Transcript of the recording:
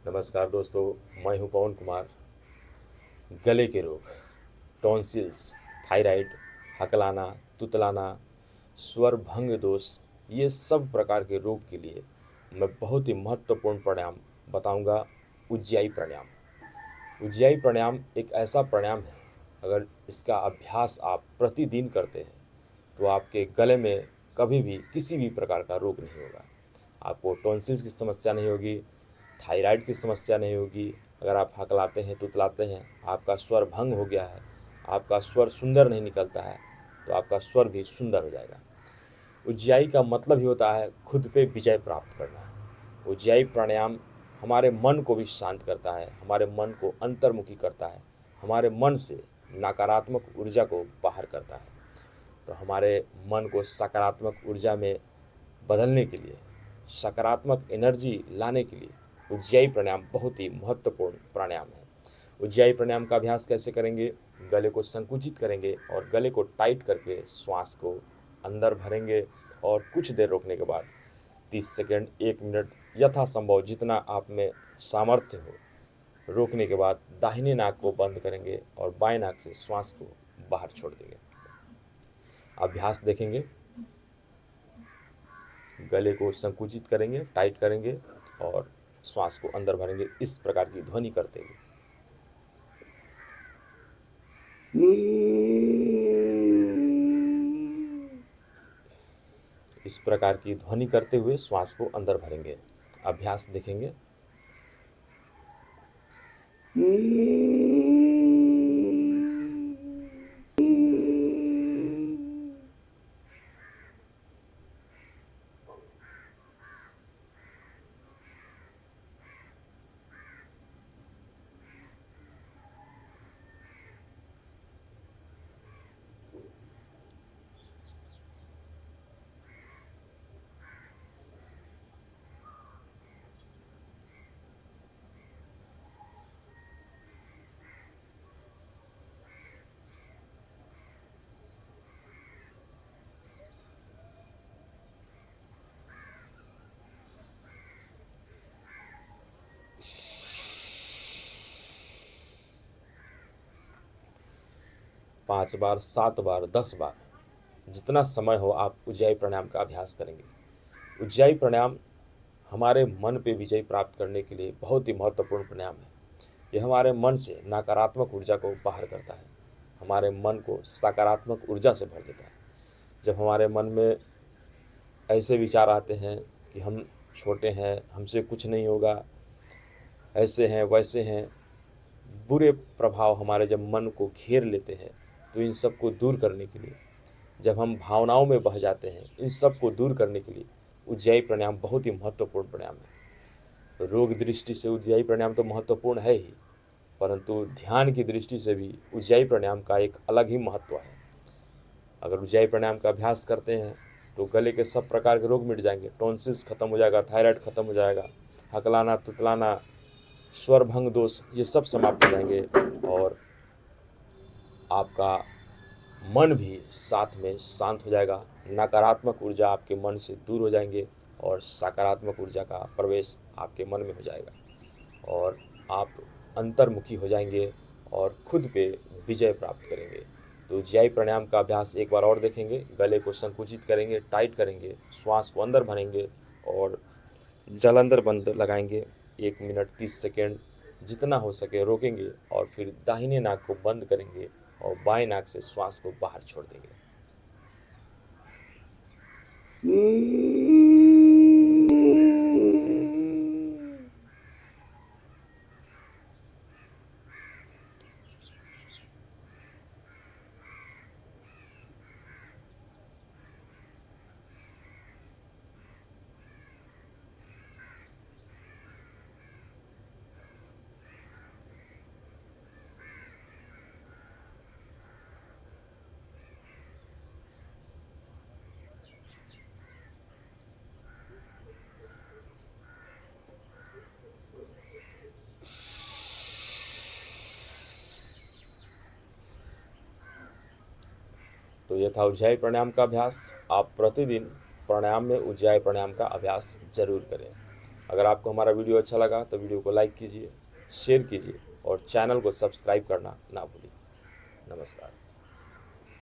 नमस्कार दोस्तों, मैं हूं पवन कुमार। गले के रोग, टॉन्सिल्स, थायराइड, हकलाना, तुतलाना, स्वर भंग दोष, ये सब प्रकार के रोग के लिए मैं बहुत ही महत्वपूर्ण प्राणायाम बताऊंगा। उज्जाई प्राणायाम। उज्जाई प्राणायाम एक ऐसा प्राणायाम है, अगर इसका अभ्यास आप प्रतिदिन करते हैं तो आपके गले में कभी भी किसी भी प्रकार का रोग नहीं होगा। आपको टॉन्सिल्स की समस्या नहीं होगी, थायराइड की समस्या नहीं होगी। अगर आप हकलाते हैं, तुतलाते हैं, आपका स्वर भंग हो गया है, आपका स्वर सुंदर नहीं निकलता है, तो आपका स्वर भी सुंदर हो जाएगा। उज्जाई का मतलब ही होता है खुद पे विजय प्राप्त करना। उज्जाई प्राणायाम हमारे मन को भी शांत करता है, हमारे मन को अंतर्मुखी करता है, हमारे मन से नकारात्मक ऊर्जा को बाहर करता है। तो हमारे मन को सकारात्मक ऊर्जा में बदलने के लिए, सकारात्मक एनर्जी लाने के लिए उज्जाई प्राणायाम बहुत ही महत्वपूर्ण प्राणायाम है। उज्जाई प्राणायाम का अभ्यास कैसे करेंगे? गले को संकुचित करेंगे और गले को टाइट करके श्वास को अंदर भरेंगे और कुछ देर रोकने के बाद 30 सेकेंड, 1 मिनट यथासंभव जितना आप में सामर्थ्य हो, रोकने के बाद दाहिने नाक को बंद करेंगे और बाएं नाक से श्वास को बाहर छोड़ देंगे। अभ्यास देखेंगे। गले को संकुचित करेंगे, टाइट करेंगे और श्वास को अंदर भरेंगे, इस प्रकार की ध्वनि करते हुए। इस प्रकार की ध्वनि करते हुए श्वास को अंदर भरेंगे। अभ्यास देखेंगे। पाँच बार, 7 बार, 10 बार, जितना समय हो आप उज्जाई प्राणायाम का अभ्यास करेंगे। उज्जाई प्राणायाम हमारे मन पे विजय प्राप्त करने के लिए बहुत ही महत्वपूर्ण प्राणायाम है। ये हमारे मन से नकारात्मक ऊर्जा को बाहर करता है, हमारे मन को सकारात्मक ऊर्जा से भर देता है। जब हमारे मन में ऐसे विचार आते हैं कि हम छोटे हैं, हमसे कुछ नहीं होगा, ऐसे हैं वैसे हैं, बुरे प्रभाव हमारे जब मन को घेर लेते हैं, तो इन सब को दूर करने के लिए, जब हम भावनाओं में बह जाते हैं, इन सब को दूर करने के लिए उज्जाई प्राणायाम बहुत ही महत्वपूर्ण प्राणायाम है। तो रोग दृष्टि से उज्जाई प्राणायाम तो महत्वपूर्ण है ही, परंतु ध्यान की दृष्टि से भी उज्जाई प्राणायाम का एक अलग ही महत्व है। अगर उज्जाई प्राणायाम का अभ्यास करते हैं तो गले के सब प्रकार के रोग मिट जाएंगे, टॉन्सिल्स खत्म हो जाएगा, थायराइड खत्म हो जाएगा, हकलाना, तुतलाना, स्वर भंग दोष, ये सब समाप्त हो जाएंगे और आपका मन भी साथ में शांत हो जाएगा। नकारात्मक ऊर्जा आपके मन से दूर हो जाएंगे और सकारात्मक ऊर्जा का प्रवेश आपके मन में हो जाएगा और आप अंतर्मुखी हो जाएंगे और खुद पे विजय प्राप्त करेंगे। तो उज्जाई प्राणायाम का अभ्यास एक बार और देखेंगे। गले को संकुचित करेंगे, टाइट करेंगे, श्वास को अंदर भरेंगे और जलंधर बंद लगाएंगे। 1 मिनट 30 सेकेंड जितना हो सके रोकेंगे और फिर दाहिने नाक को बंद करेंगे और बाएं नाक से श्वास को बाहर छोड़ देंगे। तो ये था उज्जाई प्राणायाम का अभ्यास। आप प्रतिदिन प्राणायाम में उज्जाई प्राणायाम का अभ्यास जरूर करें। अगर आपको हमारा वीडियो अच्छा लगा तो वीडियो को लाइक कीजिए, शेयर कीजिए और चैनल को सब्सक्राइब करना ना भूलिए। नमस्कार।